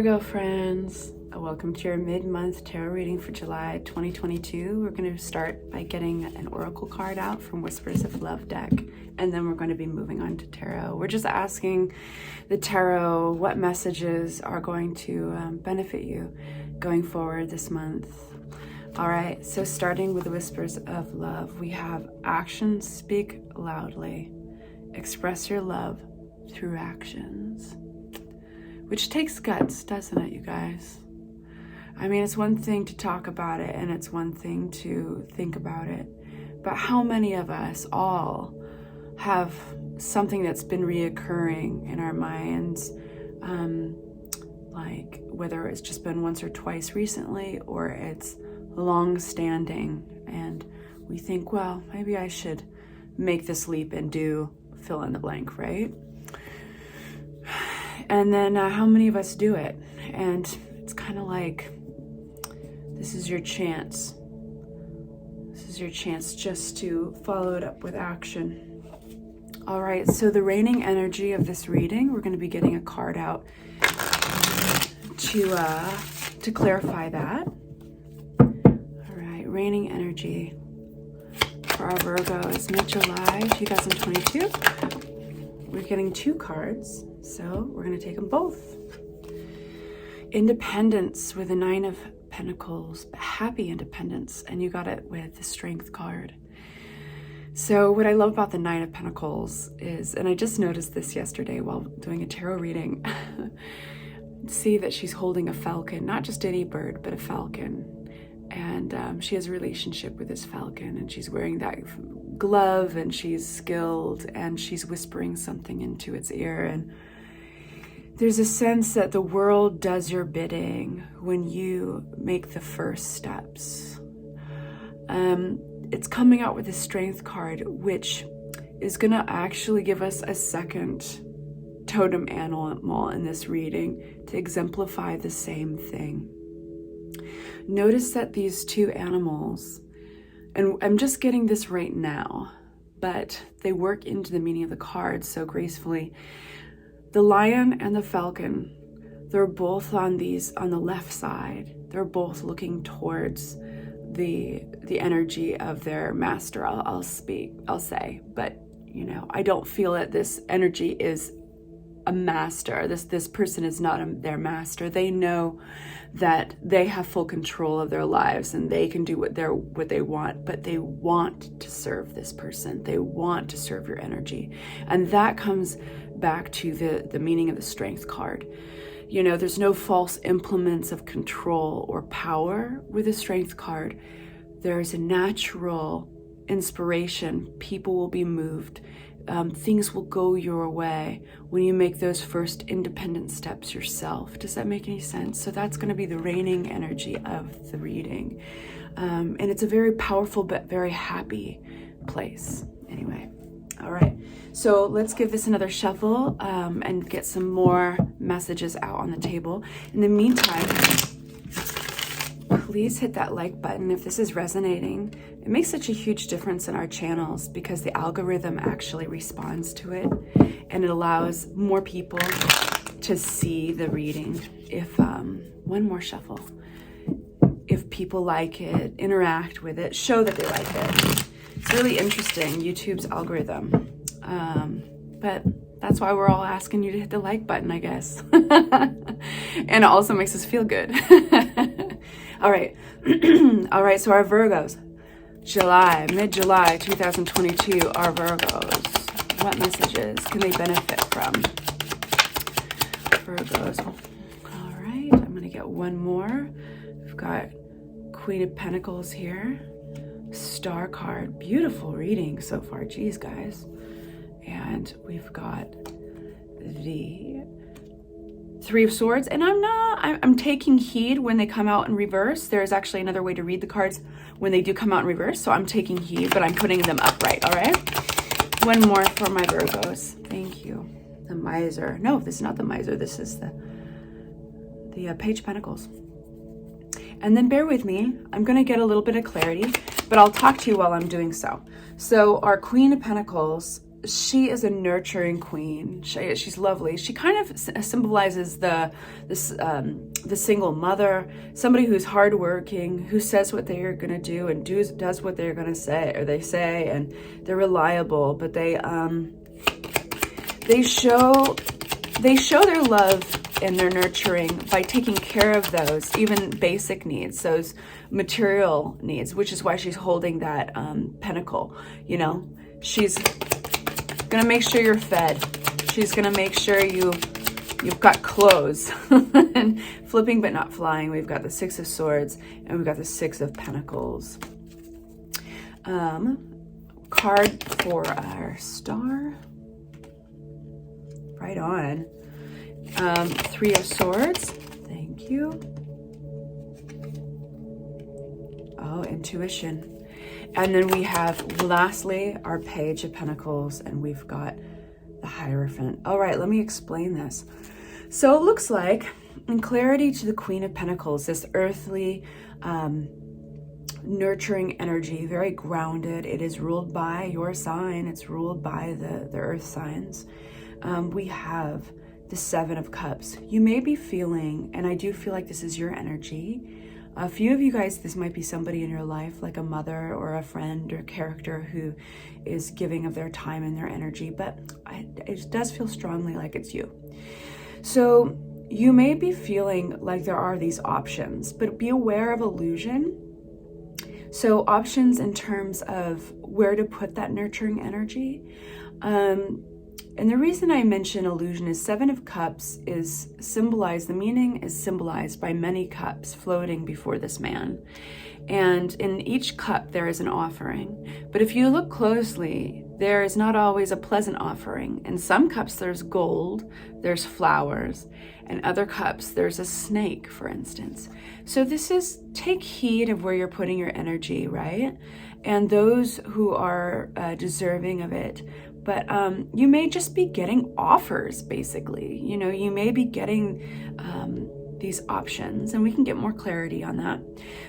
Virgo friends, welcome to your mid-month tarot reading for July 2022. We're going to start by getting an oracle card out from Whispers of Love deck, and then we're going to be moving on to tarot. We're just asking the tarot what messages are going to benefit you going forward this month. All right, so starting with the Whispers of Love, we have actions speak loudly. Express your love through actions. Which takes guts, doesn't it, you guys? I mean, it's one thing to talk about it and it's one thing to think about it. But how many of us all have something that's been reoccurring in our minds, like whether it's just been once or twice recently or it's long-standing, and we think, well, maybe I should make this leap and do fill in the blank, right? And then how many of us do it? And it's kind of like, this is your chance. This is your chance just to follow it up with action. All right, so the reigning energy of this reading, we're going to be getting a card out to clarify that. All right, reigning energy for our Virgos, mid-July 2022. We're getting two cards, so we're going to take them both. Independence with the Nine of Pentacles, happy independence, and you got it with the Strength card. So what I love about the Nine of Pentacles is, and I just noticed this yesterday while doing a tarot reading, see that she's holding a falcon, not just any bird, but a falcon. And she has a relationship with this falcon, and she's wearing that glove, and she's skilled, and she's whispering something into its ear. And there's a sense that the world does your bidding when you make the first steps. It's coming out with a Strength card, which is going to actually give us a second totem animal in this reading to exemplify the same thing. Notice that these two animals, and I'm just getting this right now, but they work into the meaning of the card so gracefully. The lion and the falcon, they're both on the left side. They're both looking towards the energy of their master. I'll say, but you know, I don't feel that this energy is a master. This person is not their master. They know that they have full control of their lives and they can do what they want, but they want to serve this person. They want to serve your energy. And that comes back to the meaning of the Strength card. You know, there's no false implements of control or power with the Strength card. There's a natural inspiration. People will be moved. Things will go your way when you make those first independent steps yourself. Does that make any sense? So that's going to be the reigning energy of the reading. And it's a very powerful but very happy place. Anyway, all right. So let's give this another shuffle and get some more messages out on the table. In the meantime, please hit that like button if this is resonating. It makes such a huge difference in our channels because the algorithm actually responds to it, and it allows more people to see the reading. If one more shuffle. If people like it, interact with it, show that they like it. It's really interesting, YouTube's algorithm. But that's why we're all asking you to hit the like button, I guess. And it also makes us feel good. All right. All right, so our Virgos, mid-July 2022, our Virgos, what messages can they benefit from? Virgos. All right, I'm going to get one more. We've got Queen of Pentacles here, Star card, beautiful reading so far, geez, guys. And we've got the Three of Swords, and I'm taking heed when they come out in reverse. There's actually another way to read the cards when they do come out in reverse, so I'm taking heed, but I'm putting them upright, all right? One more for my Virgos. Thank you. The Miser. No, this is not the Miser. This is the Page of Pentacles. And then bear with me. I'm going to get a little bit of clarity, but I'll talk to you while I'm doing so. So our Queen of Pentacles she is a nurturing queen. She's lovely. She kind of symbolizes the single mother, somebody who's hardworking, who says what they're going to do and does what they're going to say, or they say, and they're reliable. But they show their love and their nurturing by taking care of those even basic needs, those material needs, which is why she's holding that pentacle. You know, she's gonna make sure you're fed. She's gonna make sure you've got clothes. And flipping but not flying, we've got the Six of Swords and we've got the Six of Pentacles. Card for our star. Right on. Three of Swords. Thank you. Oh, intuition. And then we have, lastly, our Page of Pentacles, and we've got the Hierophant. All right, let me explain this. So it looks like, in clarity to the Queen of Pentacles, this earthly, nurturing energy, very grounded. It is ruled by your sign. It's ruled by the earth signs. We have the Seven of Cups. You may be feeling, and I do feel like this is your energy. A few of you guys, this might be somebody in your life, like a mother or a friend or character who is giving of their time and their energy, but it does feel strongly like it's you. So you may be feeling like there are these options, but be aware of illusion. So options in terms of where to put that nurturing energy. And the reason I mention illusion is Seven of Cups is symbolized, the meaning is symbolized by many cups floating before this man. And in each cup there is an offering. But if you look closely, there is not always a pleasant offering. In some cups there's gold, there's flowers, and other cups there's a snake, for instance. So this is, take heed of where you're putting your energy, right? And those who are deserving of it. But you may just be getting offers, basically. You know, you may be getting these options, and we can get more clarity on that.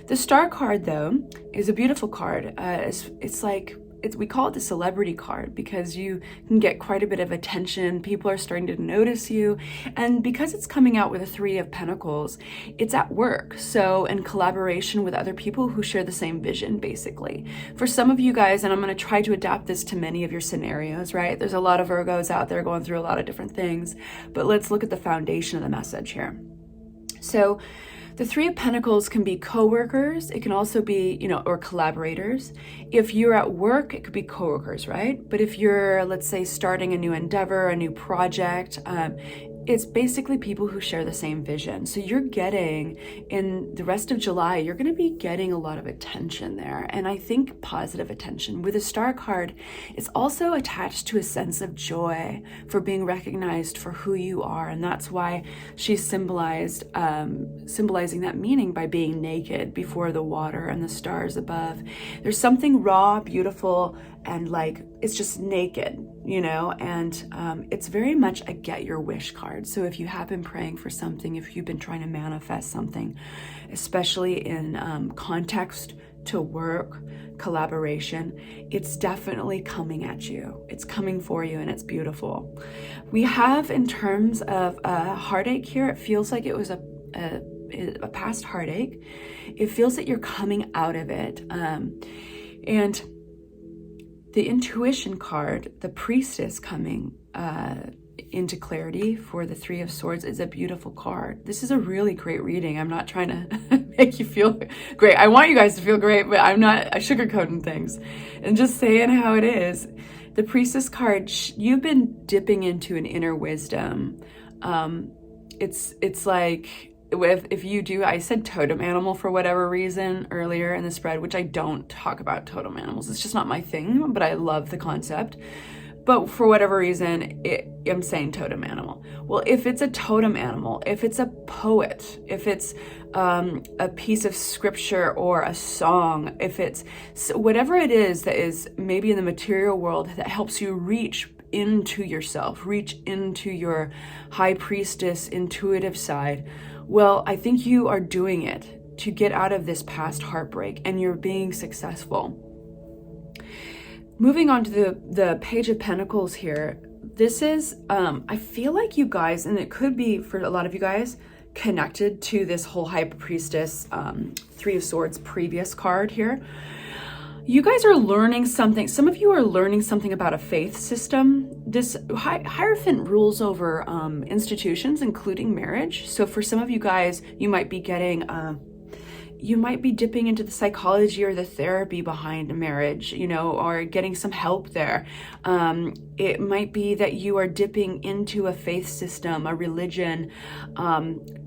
The Star card, though, is a beautiful card. It's like, we call it the celebrity card because you can get quite a bit of attention. People are starting to notice you. And because it's coming out with a Three of Pentacles, it's at work. So in collaboration with other people who share the same vision, basically. For some of you guys, and I'm going to try to adapt this to many of your scenarios, right? There's a lot of Virgos out there going through a lot of different things, but let's look at the foundation of the message here. So the Three of Pentacles can be co-workers. It can also be, you know, or collaborators. If you're at work, it could be co-workers, right? But if you're, let's say, starting a new endeavor, a new project, it's basically people who share the same vision. So you're getting, in the rest of July, you're going to be getting a lot of attention there. And I think positive attention. With a Star card, it's also attached to a sense of joy for being recognized for who you are. And that's why she's symbolizing that meaning by being naked before the water and the stars above. There's something raw, beautiful, and like, it's just naked, you know, and it's very much a get your wish card. So if you have been praying for something, if you've been trying to manifest something, especially in context to work, collaboration, it's definitely coming at you. It's coming for you, and it's beautiful. We have, in terms of a heartache here, it feels like it was a past heartache. It feels that you're coming out of it. And the intuition card, the Priestess coming into clarity for the Three of Swords, is a beautiful card. This is a really great reading. I'm not trying to make you feel great. I want you guys to feel great, but I'm not sugarcoating things. And just saying how it is. The Priestess card, you've been dipping into an inner wisdom. It's like, if you do, I said totem animal for whatever reason earlier in the spread, which I don't talk about totem animals. It's just not my thing, but I love the concept. But for whatever reason, I'm saying totem animal. Well, if it's a totem animal, if it's a poet, if it's a piece of scripture or a song, if it's whatever it is that is maybe in the material world that helps you reach into yourself, reach into your high priestess intuitive side, well, I think you are doing it to get out of this past heartbreak, and you're being successful. moving on to the Page of Pentacles here. This is, I feel like you guys, and it could be for a lot of you guys, connected to this whole High Priestess, Three of Swords previous card here. You guys are learning something. Some of you are learning something about a faith system. This Hierophant rules over institutions, including marriage. So for some of you guys, you might be getting, you might be dipping into the psychology or the therapy behind marriage, you know, or getting some help there. It might be that you are dipping into a faith system, a religion,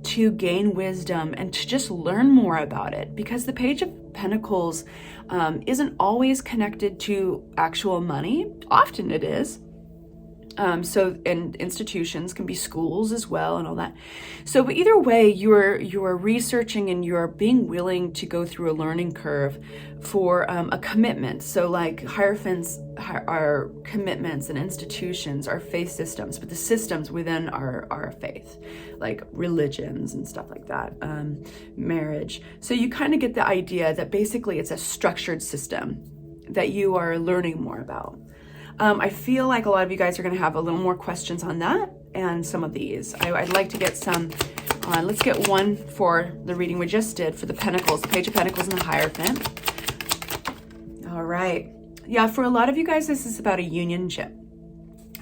to gain wisdom and to just learn more about it, because the Page of Pentacles isn't always connected to actual money. Often it is. And institutions can be schools as well and all that. So, but either way, you're researching and you're being willing to go through a learning curve for a commitment. So like Hierophants are commitments, and institutions are faith systems, but the systems within are faith, like religions and stuff like that, marriage. So you kind of get the idea that basically it's a structured system that you are learning more about. I feel like a lot of you guys are going to have a little more questions on that and some of these. I'd like to get some on. Let's get one for the reading we just did for the Pentacles, the Page of Pentacles and the Hierophant. All right. Yeah, for a lot of you guys, this is about a unionship.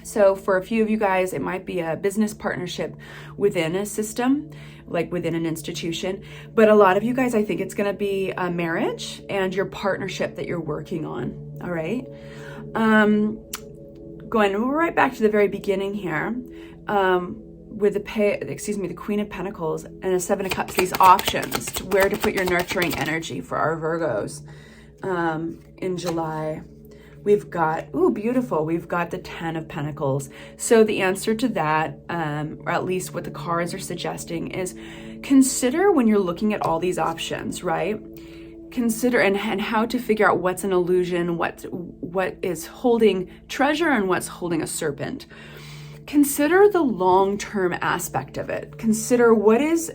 So for a few of you guys, it might be a business partnership within a system, like within an institution. But a lot of you guys, I think it's going to be a marriage and your partnership that you're working on. All right. Going right back to the very beginning here, with the Queen of Pentacles and the Seven of Cups, these options to where to put your nurturing energy for our Virgos in July. We've got, ooh, beautiful. We've got the 10 of Pentacles. So the answer to that, or at least what the cards are suggesting, is consider when you're looking at all these options, right? Consider and how to figure out what's an illusion, what is holding treasure and what's holding a serpent. Consider the long-term aspect of it. Consider what is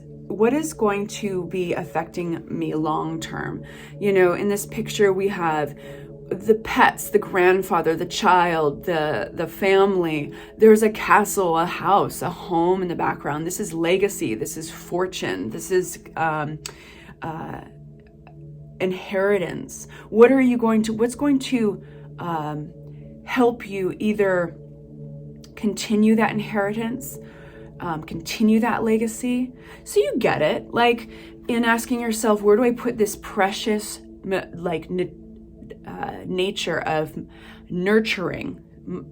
going to be affecting me long-term. You know, in this picture we have the pets, the grandfather, the child, the family. There's a castle, a house, a home in the background. This is legacy. This is fortune. This is inheritance. What's going to help you either continue that inheritance, continue that legacy? So you get it, like in asking yourself, where do I put this precious nature of nurturing?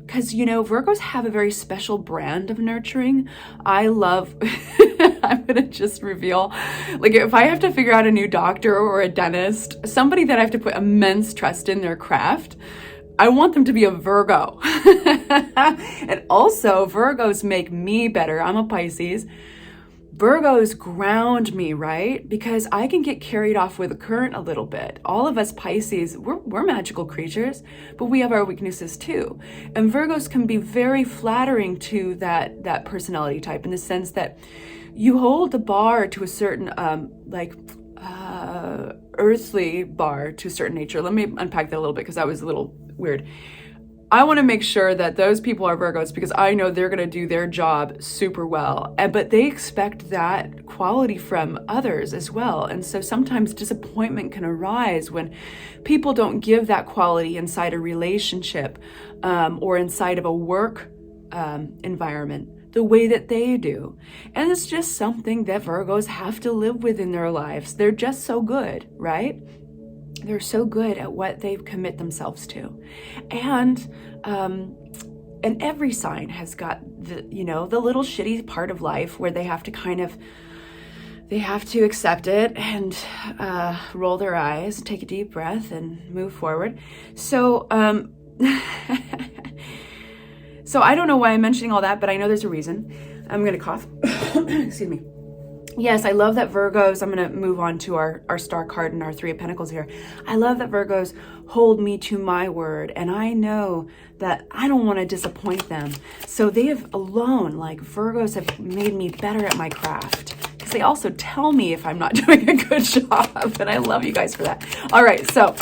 Because, you know, Virgos have a very special brand of nurturing. I love, I'm going to just reveal, like if I have to figure out a new doctor or a dentist, somebody that I have to put immense trust in their craft, I want them to be a Virgo. And also Virgos make me better. I'm a Pisces. Virgos ground me, right? Because I can get carried off with the current a little bit. All of us Pisces, we're magical creatures, but we have our weaknesses too. And Virgos can be very flattering to that personality type, in the sense that you hold the bar to a certain, earthly bar to a certain nature. Let me unpack that a little bit, because that was a little weird. I want to make sure that those people are Virgos, because I know they're going to do their job super well, but they expect that quality from others as well. And so sometimes disappointment can arise when people don't give that quality inside a relationship or inside of a work environment the way that they do. And it's just something that Virgos have to live with in their lives. They're just so good, right? They're so good at what they commit themselves to. And every sign has got the little shitty part of life where they have to accept it and roll their eyes, take a deep breath and move forward. So so I don't know why I'm mentioning all that, but I know there's a reason. I'm going to cough. Excuse me. Yes, I love that Virgos, I'm going to move on to our star card and our Three of Pentacles here. I love that Virgos hold me to my word, and I know that I don't want to disappoint them. So they have alone, like Virgos have made me better at my craft, because they also tell me if I'm not doing a good job, and I love you guys for that. All right, so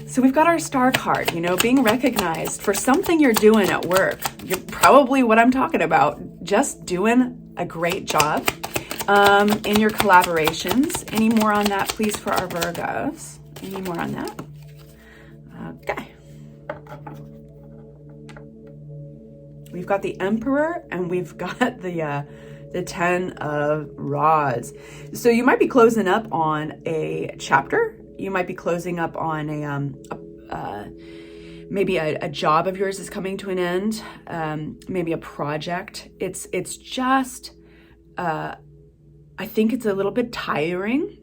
So we've got our star card, you know, being recognized for something you're doing at work. You're probably what I'm talking about, just doing a great job in your collaborations. Any more on that, please, for our Virgos? Any more on that? Okay. We've got the Emperor and we've got the 10 of Rods. So you might be closing up on a chapter. You might be closing up on maybe a job of yours is coming to an end. Maybe a project. It's just, I think it's a little bit tiring.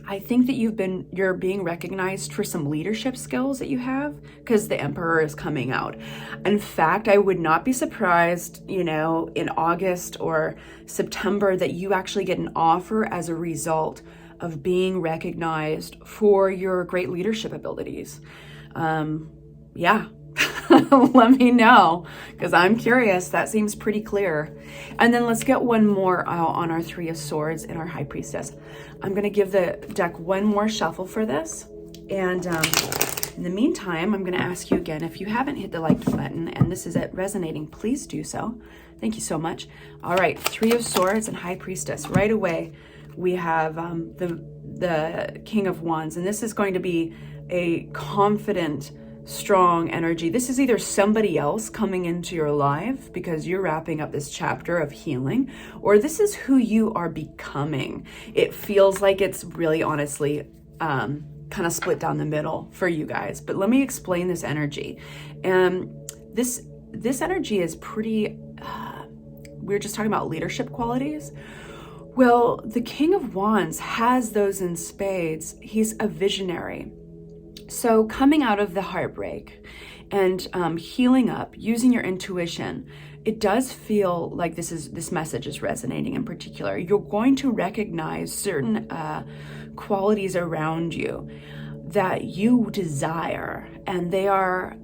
I think that you're being recognized for some leadership skills that you have, because the Emperor is coming out. In fact, I would not be surprised, you know, in August or September that you actually get an offer as a result of being recognized for your great leadership abilities. Yeah, let me know, because I'm curious. That seems pretty clear. And then let's get one more out on our Three of Swords and our High Priestess. I'm going to give the deck one more shuffle for this. And in the meantime, I'm going to ask you again, if you haven't hit the like button and this is it resonating, please do so. Thank you so much. All right, Three of Swords and High Priestess. Right away, we have the King of Wands, and this is going to be a confident, strong energy. This is either somebody else coming into your life because you're wrapping up this chapter of healing, or this is who you are becoming. It feels like it's really honestly kind of split down the middle for you guys. But let me explain this energy. This energy is pretty, we were just talking about leadership qualities. Well, the King of Wands has those in spades. He's a visionary. So coming out of the heartbreak and healing up, using your intuition, it does feel like this message is resonating in particular. You're going to recognize certain qualities around you that you desire, and they are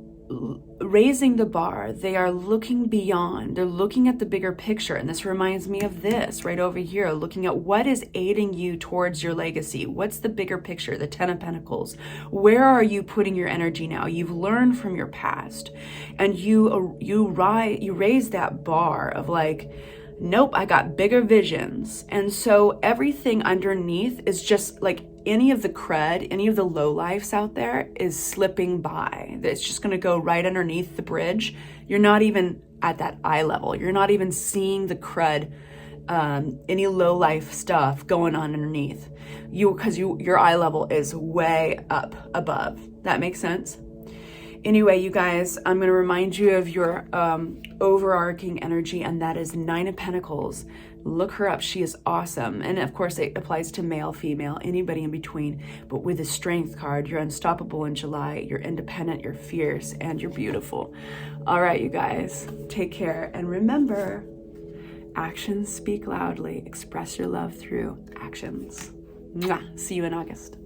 raising the bar. They are looking beyond. They're looking at the bigger picture. And this reminds me of this right over here, looking at what is aiding you towards your legacy. What's the bigger picture? The 10 of Pentacles. Where are you putting your energy now? You've learned from your past, and you raise that bar of like, nope, I got bigger visions. And so everything underneath is just like any of the crud, any of the lowlifes out there is slipping by. It's just going to go right underneath the bridge. You're not even at that eye level. You're not even seeing the crud, any lowlife stuff going on underneath you, because your eye level is way up above. That makes sense? Anyway, you guys, I'm going to remind you of your overarching energy, and that is 9 of Pentacles. Look her up. She is awesome. And of course, it applies to male, female, anybody in between. But with the Strength card, you're unstoppable in July. You're independent, you're fierce, and you're beautiful. All right, you guys, take care. And remember, actions speak loudly. Express your love through actions. Mwah. See you in August.